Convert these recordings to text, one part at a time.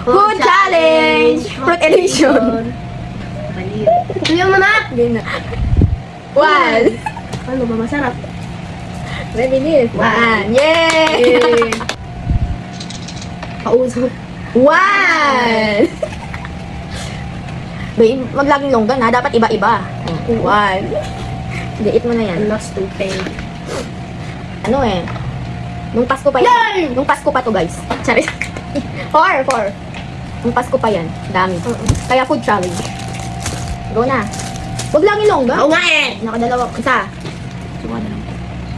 Food challenge! Fruit edition. Baliw. Tuloy mo na. Game na. One. Ano ba masarap? Reminis. One. Yay! Kausap. One. Babe, maglaging longgan ha. Dapat iba-iba. One. Liit mo na yan. Lost to pay. Ano eh. Nung Pasko pa yan. Yay! Nung Pasko pa to guys. Sorry. Four. Nung Pasko pa yan. Dami. Kaya food challenge. Go na. Huwag lang yung longga. Oo nga eh. Nakadalawa. Isa.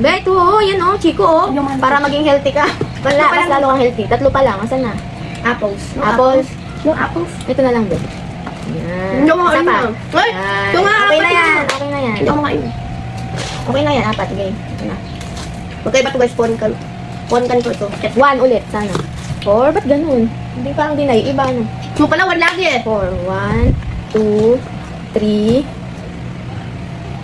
Be, ito oh. Yan oh. Chico oh. Para maging healthy ka. Wala. Mas lalo kang healthy. Tatlo pa lang. Asan na? Apples. Apples. No apples. Ito na lang be. Yan. Hindi ako Isa makain pa. na. Ay! Yan. Ito nga, Okay na apat yan. na. Okay na yan. Hindi ako makain. Okay na yan. Apat. Sige. Ito na. Magkaiba to guys. Ponkan. Ponkan ko to. One ulit. Sana. Four. Ba't ganun? Hindi parang dinay. Iba ano. Mo pala, one lagi eh. Four. One, two, three,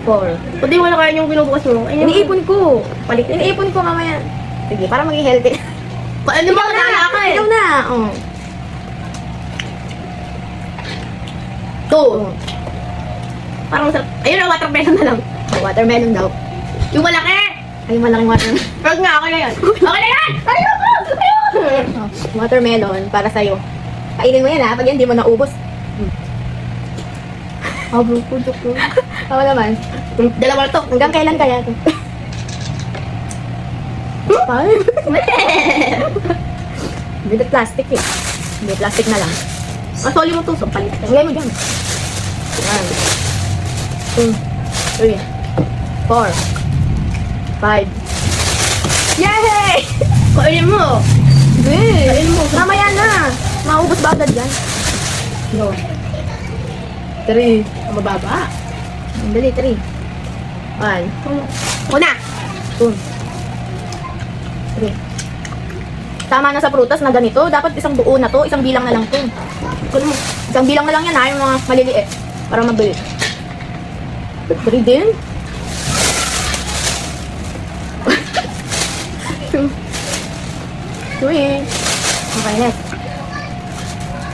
four. Pwede wala kaya yung binubukas mo. Ayun. Iniipon ko. Palit. Iniipon ko mamaya. Sige, para maging healthy. Ano ba? Wala ka eh. Ikaw na. Oh. Two. Parang masarap. Ayun na, watermelon na lang. Watermelon daw. Yung malaki. Ay, malaking watermelon. Wag nga, okay na yan. Okay na yan! Ayoko! Ayoko! Oh, watermelon para sa'yo. Kainin mo yan ha, pag yan di mo naubos. Hablo ko, joke ko. Tama naman. Dalawa to. Hanggang kailan kaya to? Five? Hindi plastic eh. Hindi plastic na lang. Masoli mo to, so palit. Lagay mo dyan. One, two, three, four, five. Yay! Kainin mo. Hey! Kainin mo. Mamaya na. Maubos ba agad yan? No. Three. Ang mababa. Dali, three. One, Una. two, three. Tama na sa prutas na ganito. Dapat isang buo na to. Isang bilang na lang to. Kunin mo. Isang bilang na lang yan ha. Yung mga maliliit. Para mabili. Three din. Three. Okay, next.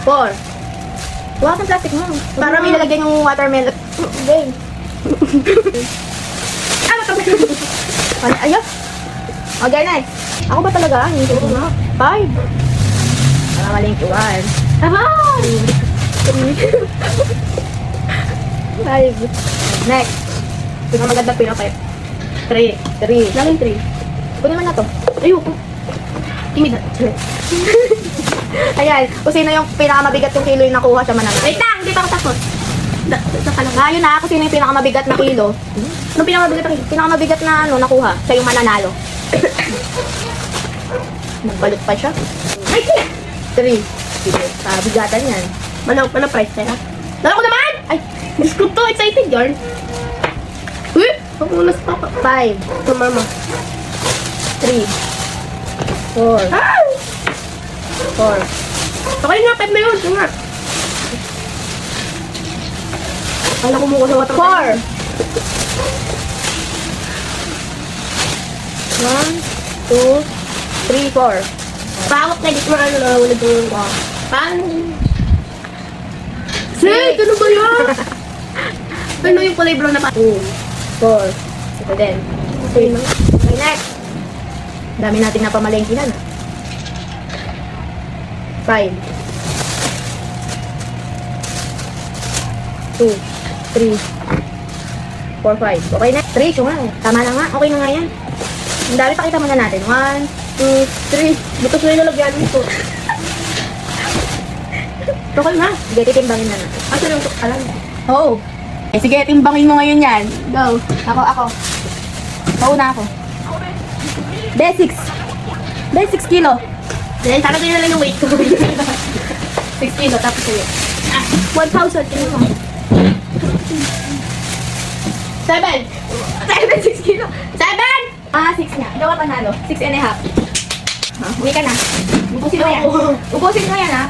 Four. Huwag ang plastic mo. Para may lalagyan yung watermelon. Okay. Ayos. Okay, next. Ako ba talaga? Hindi ko na. Five. Para maling one. Five. Next. Pinamaganda pinapay. Three. Laging three. Kunin mo na to. Ayoko. Timid na. Ayan. Kung sino yung pinakamabigat yung kilo yung nakuha siya manalo. Wait lang, hindi pa ako tapos. Saka lang. Ayun na. Kung sino yung pinakamabigat na kilo. Ano pinakamabigat ang Pinakamabigat na ano nakuha. Siya yung mananalo. Nagbalot pa siya. Ay, sige! Three. Sige. Bigatan yan. Ano price tera? Dala ko naman! Ay. Diyos ko to, excited yarn. Uy! Ako muna sa papa. Five. Sa mama. Three. Four. Ah! Four. Okay nga, 5 na yun. Ito nga. Kala ko mukha sa water. Four. One, two, three, four. Pawak na dito na ano na wala doon. Paano? Sid, ano ba yan? Ano yung kulay brown na pa? Two, four. Ito din. Okay na. Okay, next. Dami natin napamalengkinan. Five. Two, three, four, five. Okay na. Three, siya nga. Tama na nga. Okay na nga yan. Ang dami, pakita muna natin. One, two, three. Butos na yung nalagyan nito. Okay na. Sige, titimbangin na natin. Asa yung alam? Oo. Eh, sige, timbangin mo ngayon yan. Go. Ako. Pauna ako. Basics. Basics kilo. Then, talaga na lang yung weight ko. 6 kilo, tapos sa'yo. 1,000. Tingnan mo. 7! 6 kilo. 7! 6 nga. Ikaw ang panalo. 6 and a half. Uwi ka na. Ubusin mo yan. Ubusin mo yan, ha?